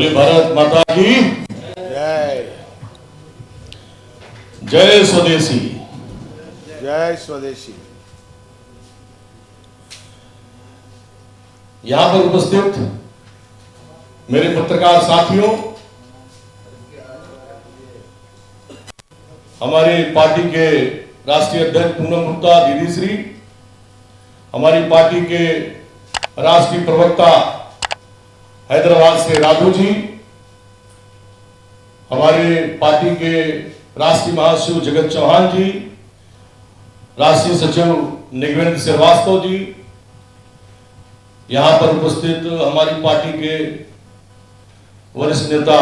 बोले भारत माता की जय। जय स्वदेशी। जय स्वदेशी। यहां पर उपस्थित मेरे पत्रकार साथियों, हमारी पार्टी के राष्ट्रीय अध्यक्ष पूनम गुप्ता दीदी श्री, हमारी पार्टी के राष्ट्रीय प्रवक्ता हैदराबाद से राघू जी, हमारे पार्टी के राष्ट्रीय महासचिव जगत चौहान जी, राष्ट्रीय सचिव निगवेंद्र श्रीवास्तव जी, यहां पर उपस्थित हमारी पार्टी के वरिष्ठ नेता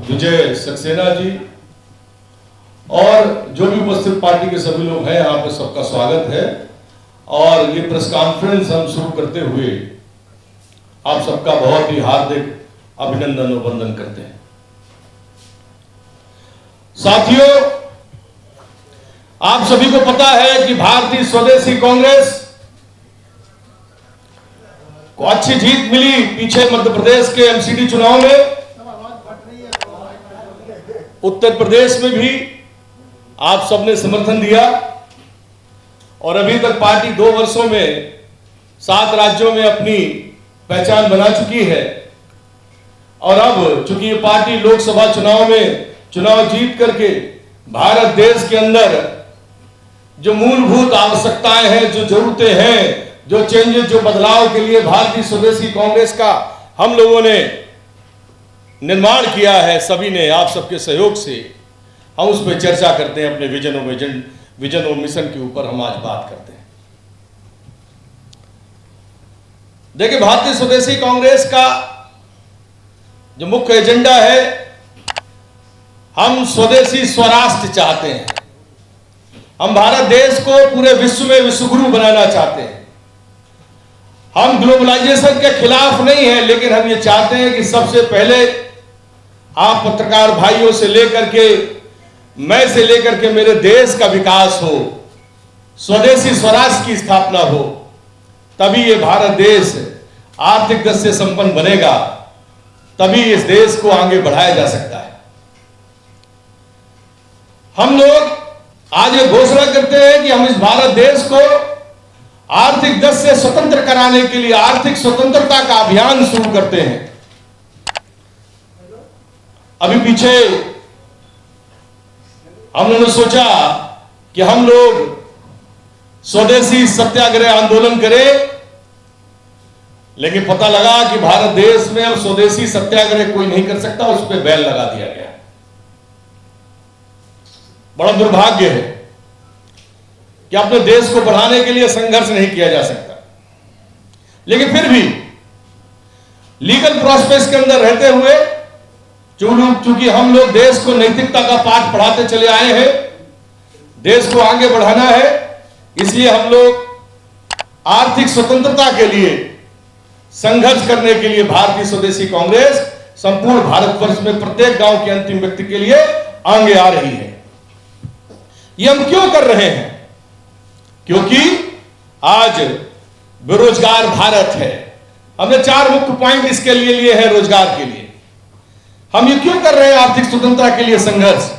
विजय सक्सेना जी और जो भी उपस्थित पार्टी के सभी लोग हैं, यहां पर सबका स्वागत है। और ये प्रेस कॉन्फ्रेंस हम शुरू करते हुए आप सबका बहुत ही हार्दिक अभिनंदन और वंदन करते हैं। साथियों, आप सभी को पता है कि भारतीय स्वदेशी कांग्रेस को अच्छी जीत मिली पीछे मध्य प्रदेश के एमसीडी चुनाव में। उत्तर प्रदेश में भी आप सबने समर्थन दिया और अभी तक पार्टी 2 वर्षों में 7 राज्यों में अपनी पहचान बना चुकी है। और अब चूंकि ये पार्टी लोकसभा चुनाव में चुनाव जीत करके भारत देश के अंदर जो मूलभूत आवश्यकताएं हैं, जो जरूरतें हैं, जो चेंजेस, जो बदलाव के लिए भारतीय स्वदेशी कांग्रेस का हम लोगों ने निर्माण किया है, सभी ने आप सबके सहयोग से, हम उस पर चर्चा करते हैं। अपने विजन और मिशन के ऊपर हम आज बात करते हैं। देखिए, भारतीय स्वदेशी कांग्रेस का जो मुख्य एजेंडा है, हम स्वदेशी स्वराष्ट्र चाहते हैं। हम भारत देश को पूरे विश्व में विश्वगुरु बनाना चाहते हैं। हम ग्लोबलाइजेशन के खिलाफ नहीं है, लेकिन हम ये चाहते हैं कि सबसे पहले आप पत्रकार भाइयों से लेकर के, मैं से लेकर के मेरे देश का विकास हो, स्वदेशी स्वराष्ट्र की स्थापना हो, तभी ये भारत देश आर्थिक दृष्टि से संपन्न बनेगा, तभी इस देश को आगे बढ़ाया जा सकता है। हम लोग आज ये घोषणा करते हैं कि हम इस भारत देश को आर्थिक दृष्टि से स्वतंत्र कराने के लिए आर्थिक स्वतंत्रता का अभियान शुरू करते हैं। अभी पीछे हम लोगों ने सोचा कि हम लोग स्वदेशी सत्याग्रह आंदोलन करें, लेकिन पता लगा कि भारत देश में अब स्वदेशी सत्याग्रह कोई नहीं कर सकता, उस पर बैन लगा दिया गया। बड़ा दुर्भाग्य है कि अपने देश को बढ़ाने के लिए संघर्ष नहीं किया जा सकता। लेकिन फिर भी लीगल प्रोसेस के अंदर रहते हुए, चूंकि हम लोग देश को नैतिकता का पाठ पढ़ाते चले आए हैं, देश को आगे बढ़ाना है, इसलिए हम लोग आर्थिक स्वतंत्रता के लिए संघर्ष करने के लिए भारतीय स्वदेशी कांग्रेस संपूर्ण भारतवर्ष में प्रत्येक गांव के अंतिम व्यक्ति के लिए आगे आ रही है। ये हम क्यों कर रहे हैं? क्योंकि आज बेरोजगार भारत है। हमने 4 मुख्य पॉइंट इसके लिए लिए हैं रोजगार के लिए। हम ये क्यों कर रहे हैं आर्थिक स्वतंत्रता के लिए संघर्ष?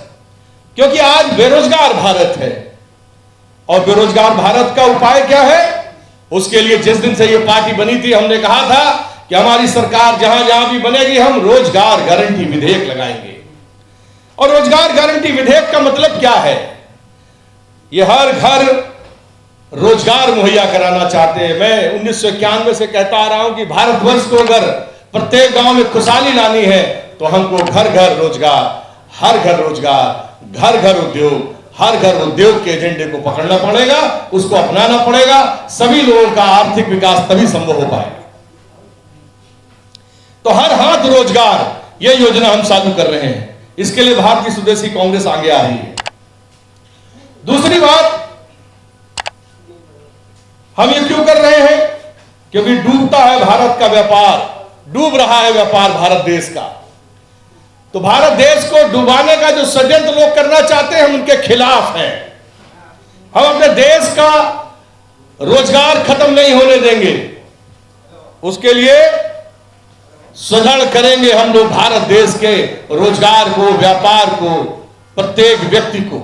क्योंकि आज बेरोजगार भारत है और बेरोजगार भारत का उपाय क्या है? उसके लिए जिस दिन से ये पार्टी बनी थी, हमने कहा था कि हमारी सरकार जहां जहां भी बनेगी, हम रोजगार गारंटी विधेयक लगाएंगे। और रोजगार गारंटी विधेयक का मतलब क्या है? ये हर घर रोजगार मुहैया कराना चाहते हैं। मैं 1991 से कहता आ रहा हूं कि भारतवर्ष को अगर प्रत्येक गांव में खुशहाली लानी है तो हमको घर घर रोजगार, हर घर रोजगार, घर घर उद्योग, हर घर उद्योग के एजेंडे को पकड़ना पड़ेगा, उसको अपनाना पड़ेगा। सभी लोगों का आर्थिक विकास तभी संभव हो पाएगा। तो हर हाथ रोजगार, यह योजना हम चालू कर रहे हैं। इसके लिए भारतीय स्वदेशी कांग्रेस आगे आ रही है। दूसरी बात, हम ये क्यों कर रहे हैं? क्योंकि डूबता है भारत का व्यापार, डूब रहा है व्यापार भारत देश का। तो भारत देश को डुबाने का जो षड्यंत्र लोग करना चाहते हैं, हम उनके खिलाफ हैं। हम अपने देश का रोजगार खत्म नहीं होने देंगे। उसके लिए सुदृढ़ करेंगे हम लोग भारत देश के रोजगार को, व्यापार को, प्रत्येक व्यक्ति को।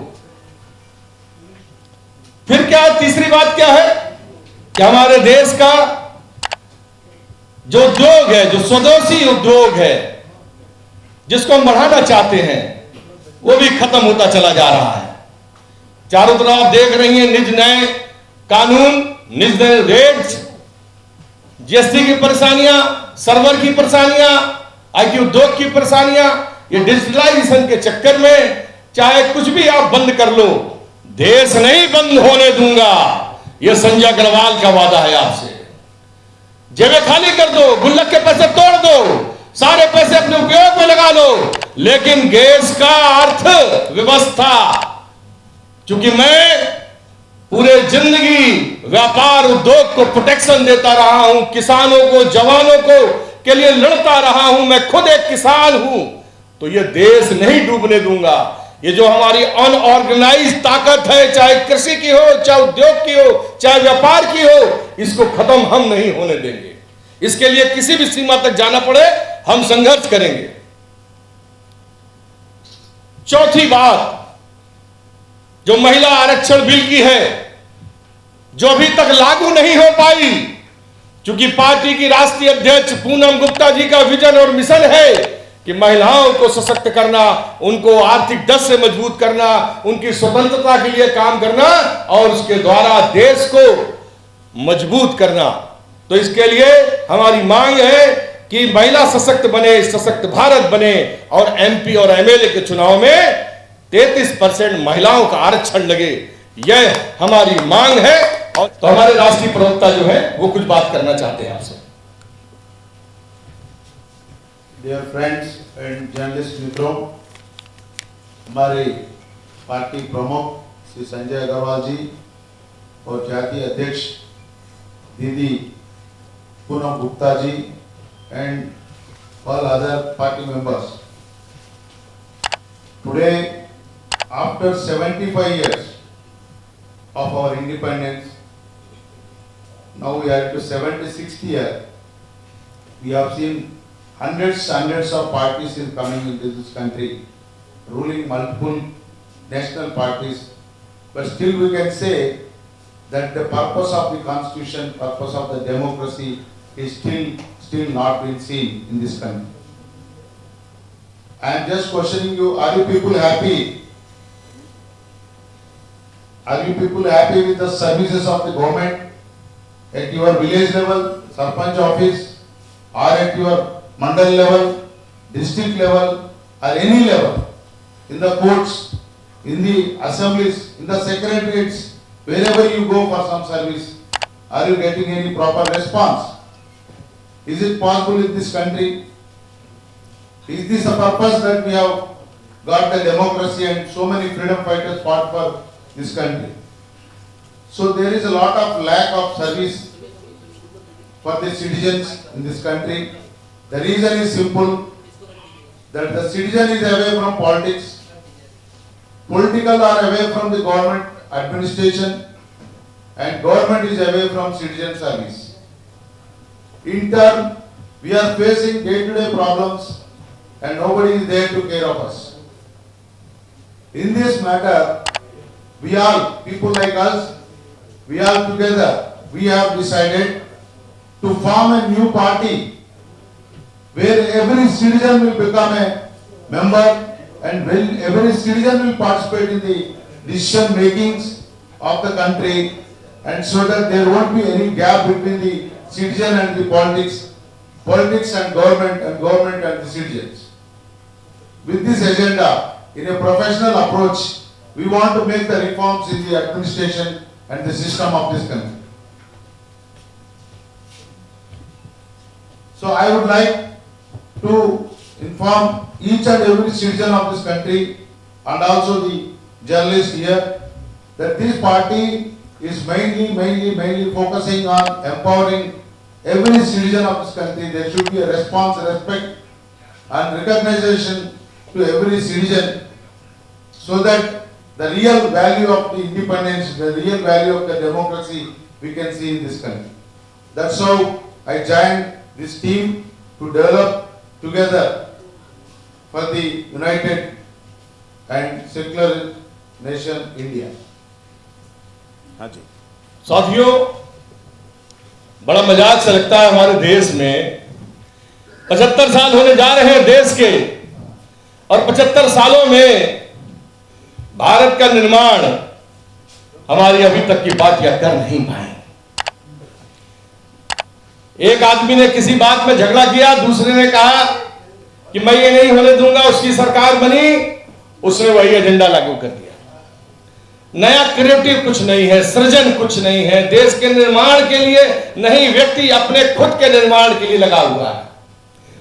फिर क्या तीसरी बात क्या है कि हमारे देश का जो उद्योग है, जो स्वदेशी उद्योग है, जिसको हम बढ़ाना चाहते हैं, वो भी खत्म होता चला जा रहा है। चारों तरफ आप देख रही हैं निज नए कानून, निज नए रेट्स, जीएसटी की परेशानियां, सर्वर की परेशानियां, आईटी उद्योग की परेशानियां। ये डिजिटलाइजेशन के चक्कर में चाहे कुछ भी आप बंद कर लो, देश नहीं बंद होने दूंगा। यह संजय अग्रवाल का वादा है आपसे। जेबें खाली कर दो, गुल्लक के पैसे तोड़ दो, सारे पैसे अपने उपयोग में लगा लो, लेकिन देश का अर्थ व्यवस्था, चूंकि मैं पूरे जिंदगी व्यापार उद्योग को प्रोटेक्शन देता रहा हूं, किसानों को, जवानों को के लिए लड़ता रहा हूं, मैं खुद एक किसान हूं, तो यह देश नहीं डूबने दूंगा। ये जो हमारी अनऑर्गेनाइज ताकत है, चाहे कृषि की हो, चाहे उद्योग की हो, चाहे व्यापार की हो, इसको खत्म हम नहीं होने देंगे। इसके लिए किसी भी सीमा तक जाना पड़े, हम संघर्ष करेंगे। चौथी बात जो महिला आरक्षण बिल की है, जो अभी तक लागू नहीं हो पाई, क्योंकि पार्टी की राष्ट्रीय अध्यक्ष पूनम गुप्ता जी का विजन और मिशन है कि महिलाओं को सशक्त करना, उनको आर्थिक डर से मजबूत करना, उनकी स्वतंत्रता के लिए काम करना और उसके द्वारा देश को मजबूत करना। तो इसके लिए हमारी मांग है कि महिला सशक्त बने, सशक्त भारत बने और एमपी और एमएलए के चुनाव में 33% महिलाओं का आरक्षण लगे। यह हमारी मांग है। और तो हमारे राष्ट्रीय प्रवक्ता जो है वो कुछ बात करना चाहते हैं आपसे। डियर फ्रेंड्स एंड जर्नलिस्ट मित्रों, हमारे पार्टी प्रमुख श्री संजय अग्रवाल जी और जातीय अध्यक्ष दीदी Poonam Gupta ji and all other party members. Today, after 75 years of our independence, now we are into 76th year. We have seen hundreds of parties is coming into this country, ruling multiple national parties. But still we can say that the purpose of the constitution, purpose of the democracy is still not been seen in this country. I am just questioning you, are you people happy? Are you people happy with the services of the government at your village level, Sarpanch office, or at your mandal level, district level, or any level, in the courts, in the assemblies, in the secretariats, wherever you go for some service, are you getting any proper response? Is it possible in this country? Is this a purpose that we have got the democracy and so many freedom fighters fought for this country? So there is a lot of lack of service for the citizens in this country. The reason is simple, that the citizen is away from politics, political are away from the government administration, and government is away from citizen service. In turn, we are facing day-to-day problems and nobody is there to care of us. In this matter, we all, people like us, we all together, we have decided to form a new party where every citizen will become a member and every citizen will participate in the decision makings of the country, and so that there won't be any gap between the citizen and the politics and government and the citizens. With this agenda, in a professional approach, we want to make the reforms in the administration and the system of this country. So I would like to inform each and every citizen of this country and also the journalists here that this party is mainly focusing on empowering every citizen of this country. There should be a response, respect and recognition to every citizen, so that the real value of the independence, the real value of the democracy we can see in this country. That's how I joined this team to develop together for the united and secular nation India. हाँ जी। साथियों, बड़ा मजाक सा लगता है हमारे देश में 75 साल होने जा रहे हैं देश के, और 75 सालों में भारत का निर्माण हमारी अभी तक की बात या कर नहीं पाए। एक आदमी ने किसी बात में झगड़ा किया, दूसरे ने कहा कि मैं ये नहीं होने दूंगा, उसकी सरकार बनी, उसने वही एजेंडा लागू कर दिया। नया क्रिएटिव कुछ नहीं है, सृजन कुछ नहीं है, देश के निर्माण के लिए नहीं, व्यक्ति अपने खुद के निर्माण के लिए लगा हुआ है।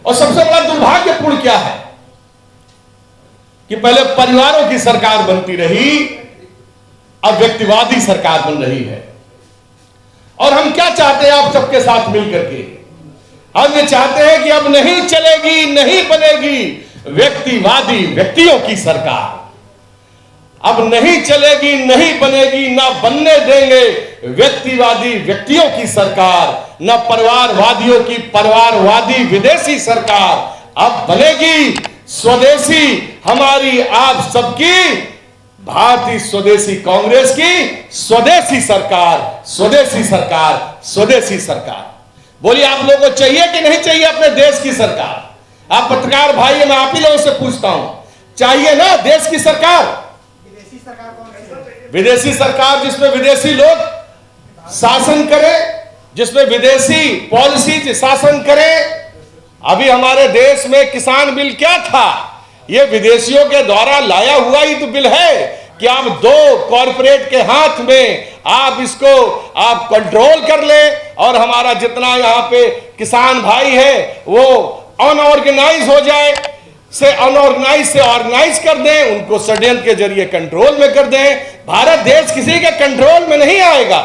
और सबसे बड़ा दुर्भाग्यपूर्ण क्या है कि पहले परिवारों की सरकार बनती रही, अब व्यक्तिवादी सरकार बन रही है। और हम क्या चाहते हैं आप सबके साथ मिलकर के? हम ये चाहते हैं कि अब नहीं चलेगी, नहीं बनेगी व्यक्तिवादी व्यक्तियों की सरकार। अब नहीं चलेगी, नहीं बनेगी, ना बनने देंगे व्यक्तिवादी व्यक्तियों की सरकार, ना परिवारवादियों की परिवारवादी विदेशी सरकार। अब बनेगी स्वदेशी, हमारी आप सबकी भारतीय स्वदेशी कांग्रेस की स्वदेशी सरकार, स्वदेशी सरकार, स्वदेशी सरकार। बोलिए, आप लोगों को चाहिए कि नहीं चाहिए अपने देश की सरकार? आप पत्रकार भाई, मैं आप ही लोगों से पूछता हूं, चाहिए ना देश की सरकार? विदेशी सरकार कौन सी? विदेशी सरकार जिसमें विदेशी लोग शासन करे, जिसमें विदेशी पॉलिसी शासन करे। अभी हमारे देश में किसान बिल क्या था? ये विदेशियों के द्वारा लाया हुआ ही तो बिल है कि आप दो कॉरपोरेट के हाथ में आप इसको आप कंट्रोल कर ले, और हमारा जितना यहाँ पे किसान भाई है वो अनऑर्गेनाइज हो जाए, से अनऑर्गेनाइज से ऑर्गेनाइज कर दें, उनको षड्यंत्र के जरिए कंट्रोल में कर दें। भारत देश किसी के कंट्रोल में नहीं आएगा।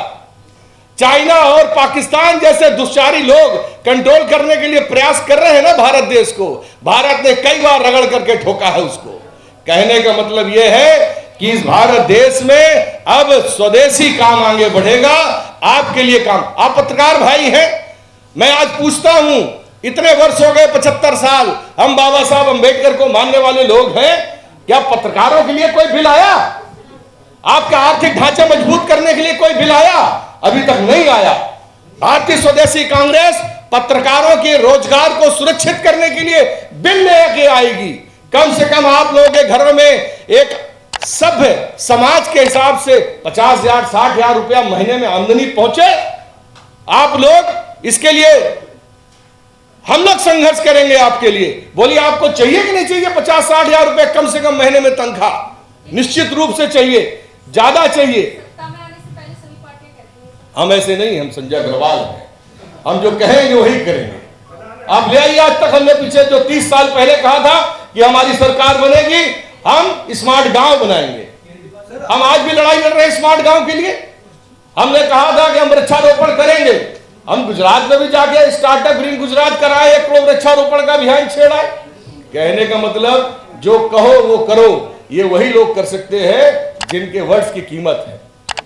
चाइना और पाकिस्तान जैसे दुष्चारी लोग कंट्रोल करने के लिए प्रयास कर रहे हैं ना भारत देश को। भारत ने कई बार रगड़ करके ठोका है उसको। कहने का मतलब यह है कि इस भारत देश में अब स्वदेशी काम आगे बढ़ेगा, आपके लिए काम। आप पत्रकार भाई हैं, मैं आज पूछता हूं, इतने वर्ष हो गए, 75 साल, हम बाबा साहब अंबेडकर को मानने वाले लोग हैं, क्या पत्रकारों के लिए कोई बिल आया? आपका आर्थिक ढांचा मजबूत करने के लिए कोई बिल आया? अभी तक नहीं आया। भारतीय स्वदेशी कांग्रेस पत्रकारों के रोजगार को सुरक्षित करने के लिए बिल लेके आएगी। कम से कम आप लोगों के घरों में एक सभ्य समाज के हिसाब से 50,000 60,000 रुपया महीने में आमदनी पहुंचे। आप लोग इसके लिए, हम लोग संघर्ष करेंगे आपके लिए। बोलिए, आपको चाहिए कि नहीं चाहिए 50-60,000 रुपए कम से कम महीने में तनख्वाह? निश्चित रूप से चाहिए, ज्यादा चाहिए। हम ऐसे नहीं, हम संजय अग्रवाल हैं, हम जो कहेंगे वही करेंगे। आप ले आइए, आज तक हमने पीछे जो 30 साल पहले कहा था कि हमारी सरकार बनेगी, हम स्मार्ट गांव बनाएंगे। हम आज भी लड़ाई लड़ रहे हैं स्मार्ट गांव के लिए। हमने कहा था कि हम वृक्षारोपण करेंगे। हम गुजरात में भी जाके स्टार्टअप ग्रीन गुजरात कराए, 1 करोड़ वृक्षारोपण का अभियान छेड़ा। कहने का मतलब जो कहो वो करो, ये वही लोग कर सकते हैं जिनके वर्ड्स की कीमत है।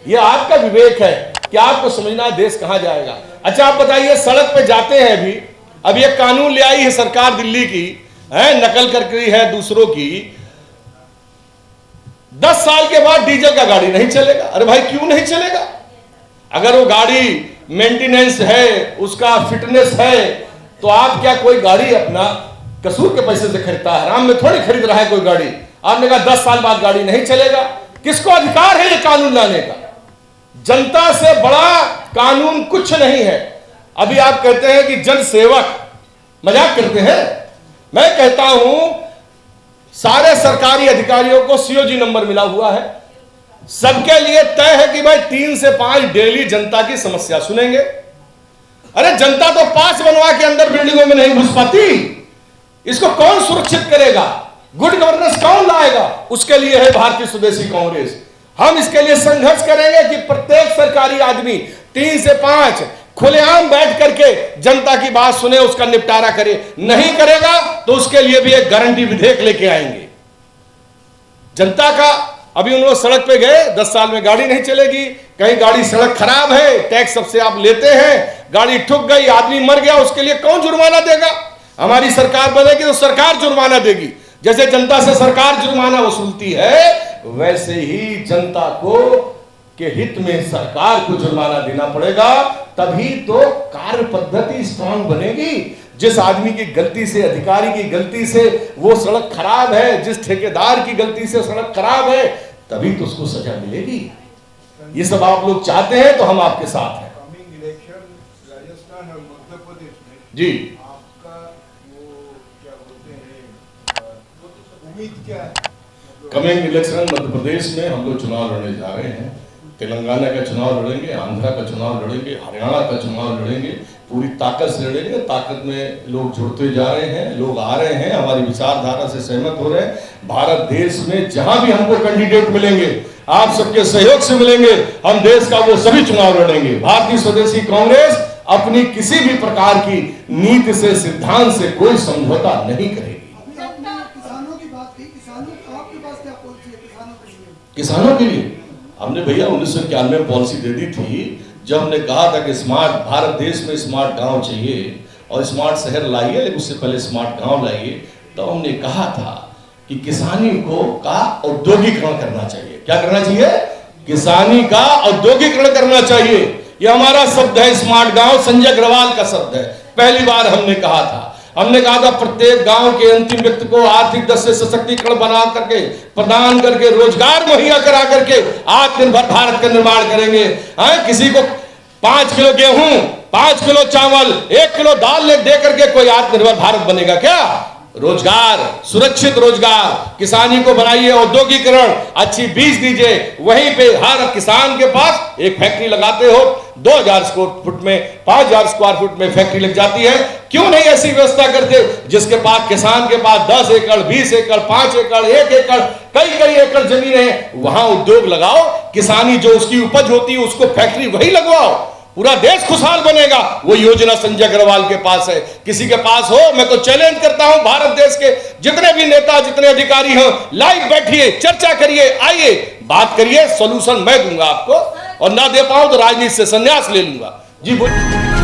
ये आपका विवेक है कि आपको समझना है देश कहां जाएगा। अच्छा, आप बताइए, सड़क पे जाते हैं, अभी एक कानून ले आई है सरकार दिल्ली की, है नकल करके है दूसरों की, 10 साल के बाद डीजल का गाड़ी नहीं चलेगा। अरे भाई, क्यों नहीं चलेगा? अगर वो गाड़ी मेंटेनेंस है, उसका फिटनेस है, तो आप क्या कोई गाड़ी अपना कसूर के पैसे से खरीदता है? आराम में थोड़ी खरीद रहा है कोई गाड़ी। आपने कहा 10 साल बाद गाड़ी नहीं चलेगा। किसको अधिकार है ये कानून लाने का? जनता से बड़ा कानून कुछ नहीं है। अभी आप कहते हैं कि जन सेवक, मजाक करते हैं। मैं कहता हूं सारे सरकारी अधिकारियों को सीओजी नंबर मिला हुआ है, सबके लिए तय है कि भाई 3 से 5 डेली जनता की समस्या सुनेंगे। अरे जनता तो पास बनवा के अंदर बिल्डिंगों में नहीं घुस पाती, इसको कौन सुरक्षित करेगा? गुड गवर्नेंस कौन लाएगा? उसके लिए है भारतीय स्वदेशी कांग्रेस। हम इसके लिए संघर्ष करेंगे कि प्रत्येक सरकारी आदमी 3 से 5 खुलेआम बैठ करके जनता की बात सुने, उसका निपटारा करे। नहीं करेगा तो उसके लिए भी एक गारंटी विधेयक लेके आएंगे। जनता का, अभी उन लोग सड़क पे गए, 10 साल में गाड़ी नहीं चलेगी, कहीं गाड़ी सड़क खराब है, टैक्स सबसे आप लेते हैं, गाड़ी ठुक गई, आदमी मर गया, उसके लिए कौन जुर्माना देगा? हमारी सरकार बनेगी तो सरकार जुर्माना देगी। जैसे जनता से सरकार जुर्माना वसूलती है, वैसे ही जनता को के हित में सरकार को जुर्माना देना पड़ेगा, तभी तो कार्य पद्धति स्ट्रांग बनेगी। जिस आदमी की गलती से, अधिकारी की गलती से वो सड़क खराब है, जिस ठेकेदार की गलती से सड़क खराब है, तभी तो उसको सजा मिलेगी। ये सब आप लोग चाहते हैं तो हम आपके साथ हैं। कमिंग इलेक्शन राजस्थान और मध्य प्रदेश में जी, आपका वो क्या बोलते हैं, उम्मीद क्या है? कमिंग इलेक्शन मध्य प्रदेश में हम लोग चुनाव लड़ने जा रहे हैं। तेलंगाना का चुनाव लड़ेंगे, आंध्रा का चुनाव लड़ेंगे, हरियाणा का चुनाव लड़ेंगे, पूरी ताकत से लड़ेंगे। ताकत में लोग जुड़ते जा रहे हैं, लोग आ रहे हैं, हमारी विचारधारा से सहमत हो रहे हैं। भारत देश में जहां भी हमको कैंडिडेट मिलेंगे, आप सबके सहयोग से मिलेंगे, हम देश का वो सभी चुनाव लड़ेंगे। भारतीय स्वदेशी कांग्रेस अपनी किसी भी प्रकार की नीति से, सिद्धांत से कोई समझौता नहीं करेगी। किसानों की बात की, किसानों आपके पास क्या पॉलिसी है किसानों के लिए? किसानों के लिए हमने भैया 1991 में पॉलिसी दे दी थी, जब हमने कहा था कि स्मार्ट भारत देश में स्मार्ट गांव चाहिए और स्मार्ट शहर लाइए, लेकिन उससे पहले स्मार्ट गांव लाइए। तो हमने कहा था कि किसानी को का औद्योगिकरण करना चाहिए। क्या करना चाहिए? किसानी का औद्योगिकरण करना चाहिए। यह हमारा शब्द है, स्मार्ट गांव संजय अग्रवाल का शब्द है। पहली बार हमने कहा था प्रत्येक गांव के अंतिम व्यक्ति को आर्थिक दृष्टि से सशक्तिकरण बना करके, प्रदान करके, रोजगार मुहैया करा करके आत्मनिर्भर भारत का निर्माण करेंगे। किसी को 5 किलो गेहूं, 5 किलो चावल, 1 किलो दाल दे करके कोई आत्मनिर्भर भारत बनेगा क्या? रोजगार, सुरक्षित रोजगार, किसानी को बनाइए औद्योगिकरण, अच्छी बीज दीजिए। वहीं पे हर किसान के पास एक फैक्ट्री लगाते हो, 2000 स्क्वायर फुट में, 5000 स्क्वायर फुट में फैक्ट्री लग जाती है। क्यों नहीं ऐसी व्यवस्था करते जिसके पास, किसान के पास 10 एकड़, 20 एकड़, 5 एकड़, 1 एकड़, कई एकड़ जमीन है, वहां उद्योग लगाओ। किसानी जो उसकी उपज होती है उसको फैक्ट्री वही लगवाओ, पूरा देश खुशहाल बनेगा। वो योजना संजय अग्रवाल के पास है, किसी के पास हो। मैं तो चैलेंज करता हूं भारत देश के जितने भी नेता, जितने अधिकारी हैं, लाइव बैठिए, चर्चा करिए, आइए बात करिए, सॉल्यूशन मैं दूंगा आपको, और ना दे पाऊं तो राजनीति से संन्यास ले लूंगा। जी बोलिए।